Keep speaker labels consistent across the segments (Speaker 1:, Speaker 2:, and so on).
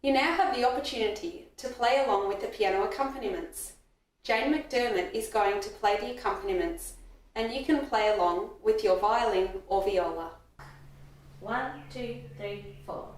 Speaker 1: You now have the opportunity to play along with the piano accompaniments. Jane McDermott is going to play the accompaniments, and you can play along with your violin or viola.
Speaker 2: 1, 2, 3, 4.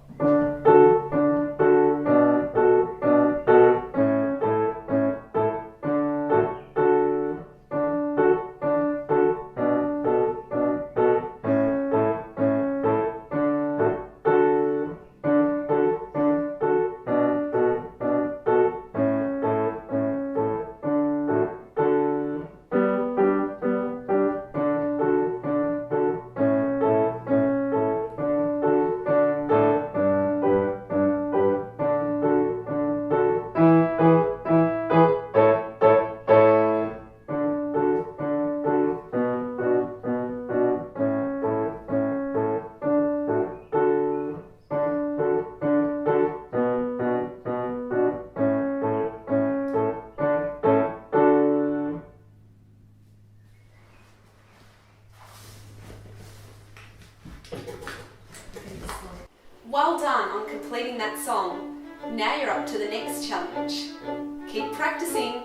Speaker 1: Well done on completing that song. Now you're up to the next challenge. Keep practicing.